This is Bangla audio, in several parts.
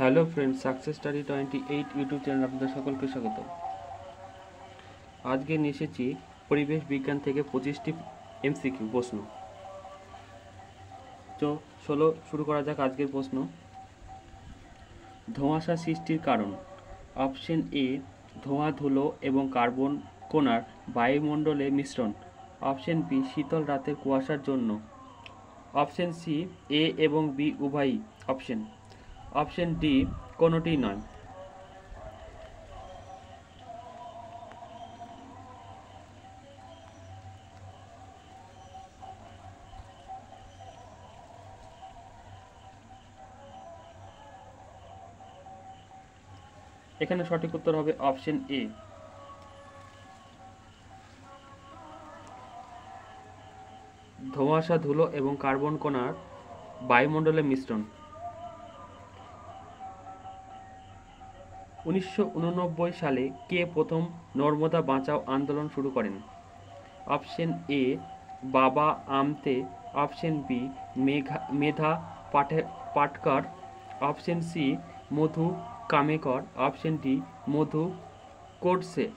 Hello friends, success study 28 YouTube channel আপনাদের সকলকে স্বাগত। আজকে নিয়ে এসেছি পরিবেশ বিজ্ঞান থেকে 25টি এমসিকিউ প্রশ্ন। তো চলো শুরু করা যাক আজকের প্রশ্ন। ধোঁয়াশা সৃষ্টির কারণ। অপশন এ, ধোঁয়া, ধুলো এবং কার্বন কণার বায়ুমণ্ডলে মিশ্রণ। অপশন বি, শীতল রাতের কুয়াশার জন্য। অপশন সি, এ এবং বি উভয়ই অপশন। অপশন ডি, কোনোটি নয়। এখানে সঠিক উত্তর হবে অপশন এ। ধোঁয়াশা, ধুলো এবং কার্বন কণার বায়ুমণ্ডলে মিশ্রণ। 1989 সালে কে প্রথম নর্মদা বাঁচাও আন্দোলন শুরু করেন? অপশন এ, বাবা আমতে। অপশন বি, মেধা পাটকর। অপশন সি, মধু কামেকর। অপশন ডি, মধু কোডসে।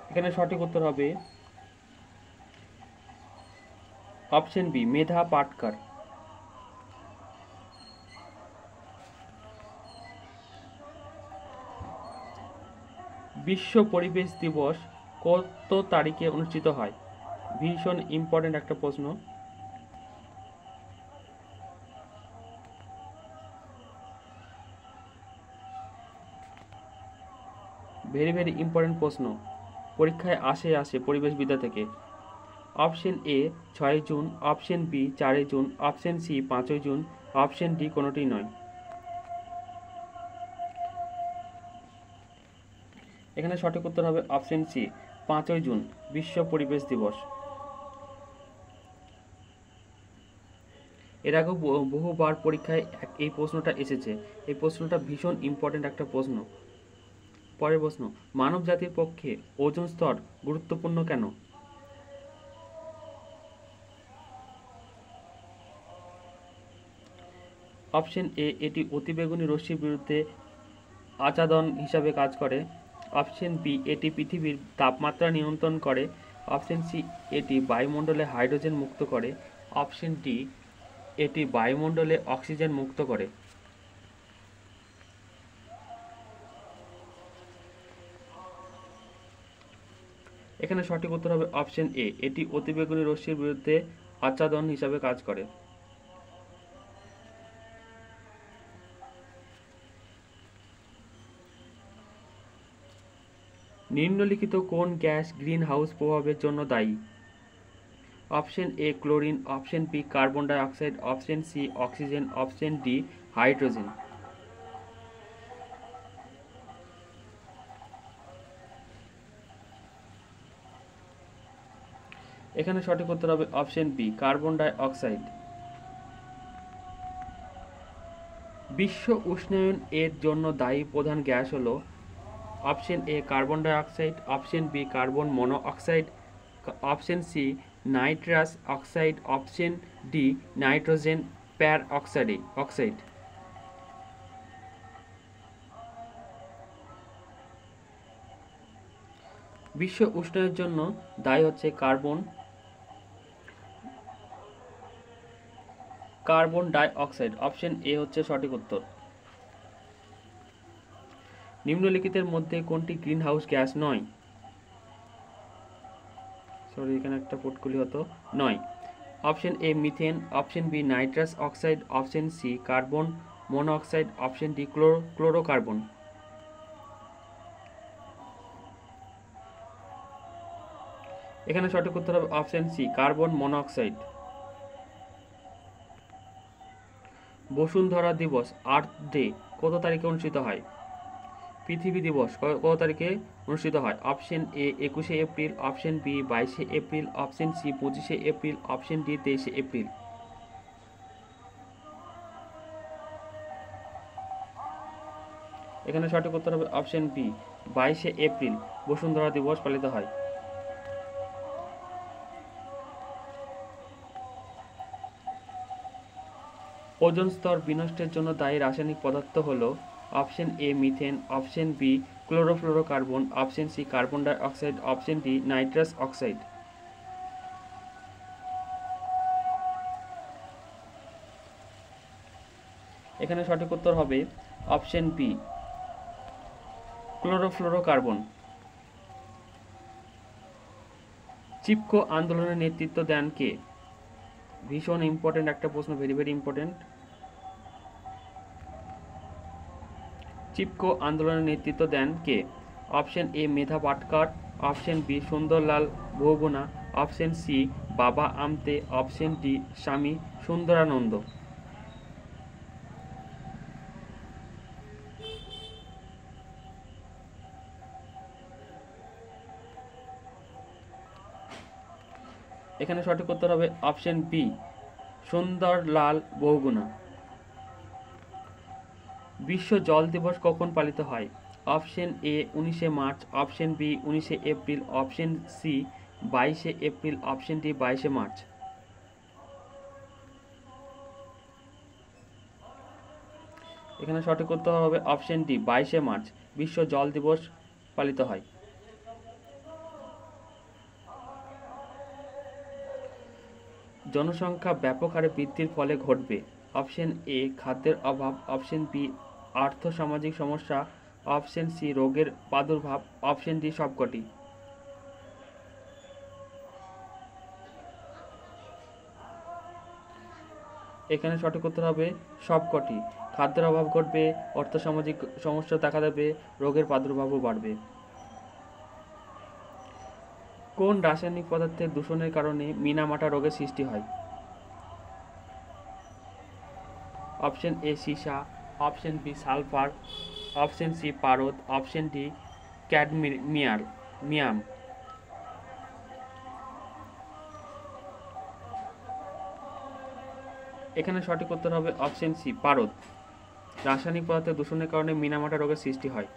এখানে সঠিক উত্তর হবে অপশন বি, মেধা পাটকর। বিশ্ব পরিবেশ দিবস কত তারিখে অনুষ্ঠিত হয়? ভীষণ ইম্পর্টেন্ট একটা প্রশ্ন। ভেরি ইম্পর্টেন্ট প্রশ্ন, পরীক্ষায় আসে পরিবেশবিদ্যা থেকে। Option A 6 June, option B 4 June, option C 5 June, option D কোনোটি নয়। এখানে সঠিক উত্তর হবে অপশন সি, 5 জুন, বিশ্ব পরিবেশ দিবস। এর আগেও বহুবার পরীক্ষায় এই প্রশ্নটা এসেছে। এই প্রশ্নটা ভীষণ ইম্পর্টেন্ট একটা প্রশ্ন। পরের প্রশ্ন, মানব জাতির পক্ষে ওজোন স্তর গুরুত্বপূর্ণ কেন? অপশন এ, এটি অতিবেগুনি রশ্মির বিরুদ্ধে আচ্ছাদন হিসাবে কাজ করে। অপশন বি, এটি পৃথিবীর তাপমাত্রা নিয়ন্ত্রণ করে। অপশন সি, এটি বায়ুমণ্ডলে হাইড্রোজেন মুক্ত করে। অপশন ডি, এটি বায়ুমণ্ডলে অক্সিজেন মুক্ত করে। এখানে সঠিক উত্তর হবে অপশন এ, এটি অতিবেগুনি রশ্মির বিরুদ্ধে আচ্ছাদন হিসাবে কাজ করে। নিম্নলিখিত কোন গ্যাস গ্রিন হাউস প্রভাবের জন্য দায়ী? Option A chlorine, option B carbon dioxide, option C oxygen, option D hydrogen. এখানে সঠিক উত্তর হবে option B carbon dioxide. বিশ্ব উষ্ণায়ন এর জন্য দায়ী প্রধান গ্যাস হলো option A carbon dioxide, option B carbon monoxide, option C nitrous oxide, option D nitrogen peroxide. বিশ্ব উষ্ণায়নের জন্য দায়ী হচ্ছে carbon dioxide. Option A হচ্ছে সঠিক উত্তর। নিম্নলিখিতের মধ্যে কোনটি গ্রিন হাউস গ্যাস নয়? এখানে একটা ফুটকুলি হতো, নয়। Option A methane, option B nitrous oxide, option C carbon monoxide, option D chlorocarbon. এখানে সঠিক উত্তর হবে অপশন সি কার্বন মনোক্সাইড। বসুন্ধরা দিবস আর্থ ডে কত তারিখে অনুষ্ঠিত হয়? পৃথিবী দিবস কত তারিখে অনুষ্ঠিত হয়? অপশন এ 21শে এপ্রিল, অপশন বি 22শে এপ্রিল, অপশন সি 25শে এপ্রিল, অপশন ডি 23শে এপ্রিল। এখানে সঠিক উত্তর হবে অপশন বি, 22শে এপ্রিল বসুন্ধরা দিবস পালিত হয়। ওজোন স্তর বিনষ্টের জন্য দায়ী রাসায়নিক পদার্থ হল option A methane, option B chlorofluorocarbon, option C carbon dioxide, option D nitrous oxide. এখানে সঠিক উত্তর হবে অপশন বি, ক্লোরোফ্লোরোকার্বন। চিপকো আন্দোলনের নেতৃত্ব দেন কে? ভীষণ ইম্পর্টেন্ট একটা প্রশ্ন, ভেরি ইম্পর্টেন্ট। চিপকো আন্দোলনের নেতৃত্ব দেন কে? Option A Medha Patkar, option B Sundarlal Bahuguna, option C Baba Amte, option D স্বামী সুন্দরানন্দ। এখানে সঠিক উত্তর হবে অপশন বি, সুন্দরলাল বহুগুণা। বিশ্ব জল দিবস কখন পালিত হয়? অপশন এ 19শে মার্চ, অপশন বি 19শে এপ্রিল, অপশন সি 22শে এপ্রিল, অপশন ডি 22শে মার্চ। এখানে সঠিক উত্তর হবে অপশন ডি, 22শে মার্চ বিশ্ব জল দিবস পালিত হয়। জনসংখ্যা ব্যাপক হারে বৃদ্ধির ফলে ঘটবে। অপশন এ খাদ্যের অভাব, অপশন বি আর্থসামাজিক সমস্যা, অপশন সি রোগের প্রাদুর্ভাব, অপশন ডি সবকটি। এখানে সঠিক উত্তর হবে সবকটি। খাদ্যের অভাব ঘটবে, অর্থসামাজিক সমস্যা দেখা দেবে, রোগের প্রাদুর্ভাবও বাড়বে। কোন রাসায়নিক পদার্থের দূষণের কারণে মিনামাটা রোগের সৃষ্টি হয়? অপশন এ সীসা, option B sulphur, option C পারদ, অপশন ডি ক্যাডমিয়াম। এখানে সঠিক উত্তর হবে অপশন সি পারদ। রাসায়নিক পদার্থের দূষণের কারণে মিনামাটা রোগের সৃষ্টি হয়।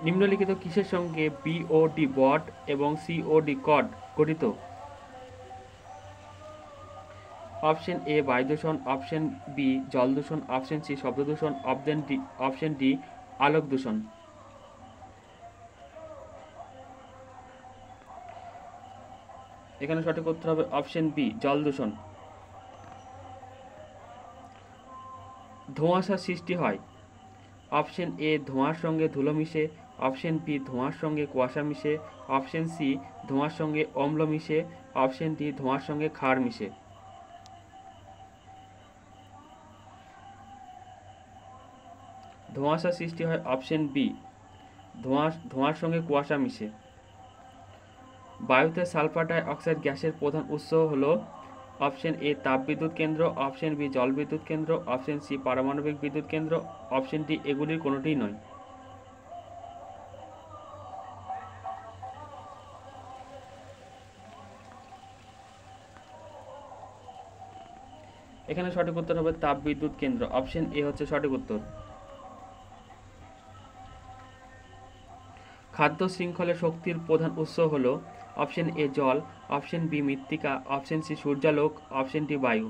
নিম্নলিখিত কিসের সঙ্গে বিওডি বড এবং সিওডি কড গঠিত? অপশন এ বায়ু দূষণ, অপশন বি জল দূষণ, অপশন সি শব্দ দূষণ, অপশন ডি আলোক দূষণ। এখানে সঠিক উত্তর হবে অপশন বি জল দূষণ। ধোঁয়াশার সৃষ্টি হয়। অপশন এ ধোঁয়ার সঙ্গে ধুলো মিশে, অপশন বি ধোঁয়ার সঙ্গে কুয়াশা মিশে, অপশন সি ধোঁয়ার সঙ্গে অম্ল মিশে, অপশন ডি ধোঁয়ার সঙ্গে ক্ষার মিশে। ধোঁয়াশা সৃষ্টি হয় অপশন বি, ধোঁয়ার সঙ্গে কুয়াশা মিশে। বায়ুতে সালফার ডাই অক্সাইড গ্যাসের প্রধান উৎস হল অপশন এ তাপবিদ্যুৎ কেন্দ্র, অপশন বি জলবিদ্যুৎ কেন্দ্র, অপশন সি পারমাণবিক বিদ্যুৎ কেন্দ্র, অপশন ডি এগুলির কোনোটিই নয়। এখানে সঠিক উত্তর হবে তাপবিদ্যুৎ কেন্দ্র, অপশন এ হচ্ছে সঠিক উত্তর। খাদ্য শৃঙ্খলের শক্তির প্রধান উৎস হল অপশন এ জল, অপশন বি মৃত্তিকা, অপশন সি সূর্যালোক, অপশন ডি বায়ু।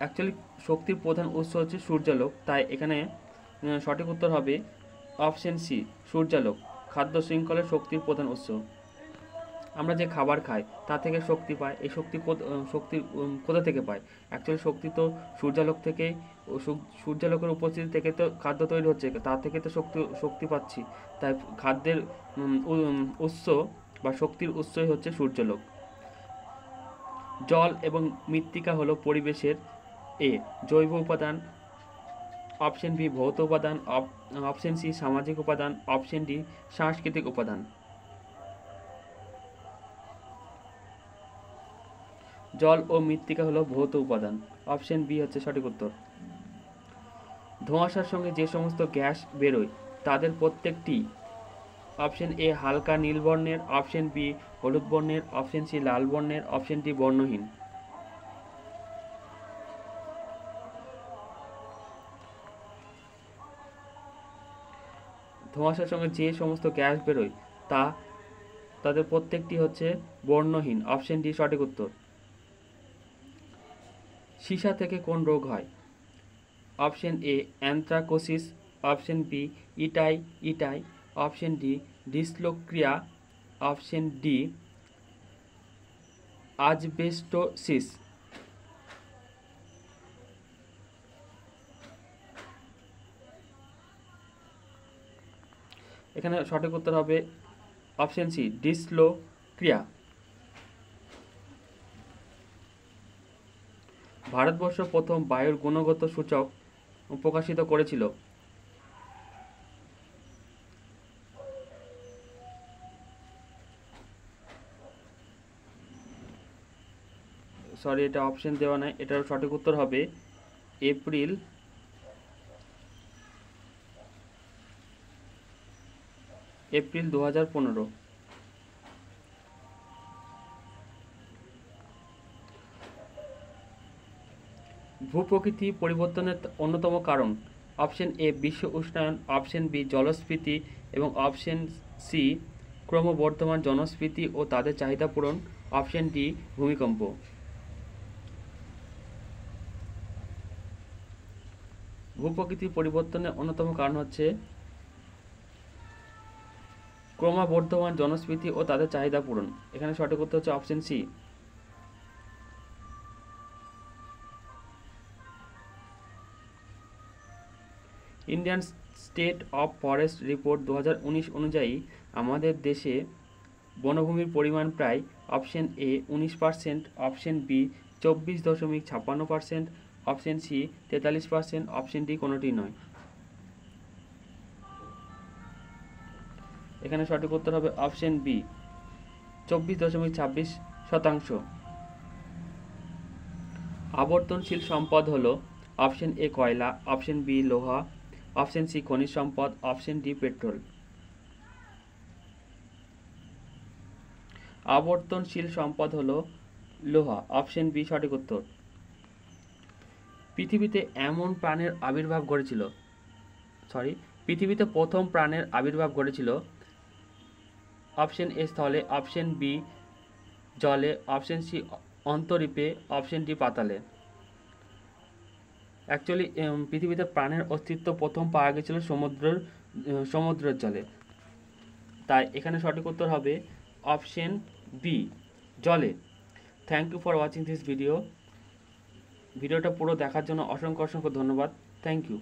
অ্যাকচুয়ালি শক্তির প্রধান উৎস হচ্ছে সূর্যালোক, তাই এখানে সঠিক উত্তর হবে অপশন সি সূর্যালোক। খাদ্য শৃঙ্খলের শক্তির প্রধান উৎস। আমরা যে খাবার খাই তা থেকে শক্তি পাই, এই শক্তি কোথা থেকে পাই? অ্যাকচুয়ালি শক্তি তো সূর্যালোক থেকেই, সূর্যালোকের উপস্থিতি থেকে তো খাদ্য তৈরি হচ্ছে, তার থেকে তো শক্তি পাচ্ছি। তাই খাদ্যের উৎস বা শক্তির উৎসই হচ্ছে সূর্যালোক। জল এবং মৃত্তিকা হলো পরিবেশের এ জৈব উপাদান, অপশন বি ভৌত উপাদান, অপশন সি সামাজিক উপাদান, অপশন ডি সাংস্কৃতিক উপাদান। জল ও মৃত্তিকা হলো ভৌত উপাদান, অপশন বি হচ্ছে সঠিক উত্তর। ধোঁয়াশার সঙ্গে যে সমস্ত গ্যাস বেরোয় তাদের প্রত্যেকটি অপশন এ হালকা নীল বর্ণের, অপশন বি হলুদ বর্ণের, অপশন সি লাল বর্ণের, অপশন ডি বর্ণহীন। ধোঁয়াশার সঙ্গে যে সমস্ত গ্যাস বেরোয় তাদের প্রত্যেকটি হচ্ছে বর্ণহীন। অপশন ডি সঠিক উত্তর। সীসা থেকে কোন রোগ হয়? Option A anthracosis, option B itai, option D ডিসলোক্রিয়া, অপশন ডি আজবেস্টোসিস। এখানে সঠিক উত্তর হবে অপশন সি ডিসলোক্রিয়া। ভারতবর্ষ প্রথম বায়ুর গুণগত সূচক প্রকাশিত করেছিল? সরি, এটা অপশন দেওয়া নাই। এটার সঠিক উত্তর হবে এপ্রিল 2015। ভূপ্রকৃতি পরিবর্তনের অন্যতম কারণ? অপশন এ বিশ্ব উষ্ণায়ন, অপশন বি জলস্ফীতি এবং অপশন সি ক্রমবর্ধমান জনস্ফীতি ও তাদের চাহিদা পূরণ, অপশন ডি ভূমিকম্প। ভূপ্রকৃতি পরিবর্তনের অন্যতম কারণ হচ্ছে ক্রমবর্ধমান জনস্ফীতি ও তাদের চাহিদা পূরণ। এখানে সঠিক উত্তর হচ্ছে option C. Indian state of forest report 2019 অনুযায়ী আমাদের দেশে বনভূমির পরিমাণ প্রায় option A 19%, option B 24.56%, option C 43%, option D কোনোটি নয়। এখানে সঠিক উত্তর হবে অপশন বি 24.26%। আবর্তনশীল সম্পদ হলো অপশন এ কয়লা, অপশন বি লোহা, অপশন সি খনিজ সম্পদ, অপশন ডি পেট্রোল। আবর্তনশীল সম্পদ হলো লোহা, অপশন বি সঠিক উত্তর। পৃথিবীতে প্রথম প্রাণের আবির্ভাব ঘটেছিল? অপশন এ স্থলে, অপশন বি জলে, অপশন সি অন্তরীপে, অপশন ডি পাতালে। অ্যাকচুয়ালি পৃথিবীতে প্রাণের অস্তিত্ব প্রথম পাওয়া গেছিল সমুদ্রের জলে। তাই এখানে সঠিক উত্তর হবে অপশন বি জলে। Thank you for watching this ভিডিওটা পুরো দেখার জন্য অসংখ্য ধন্যবাদ। Thank you.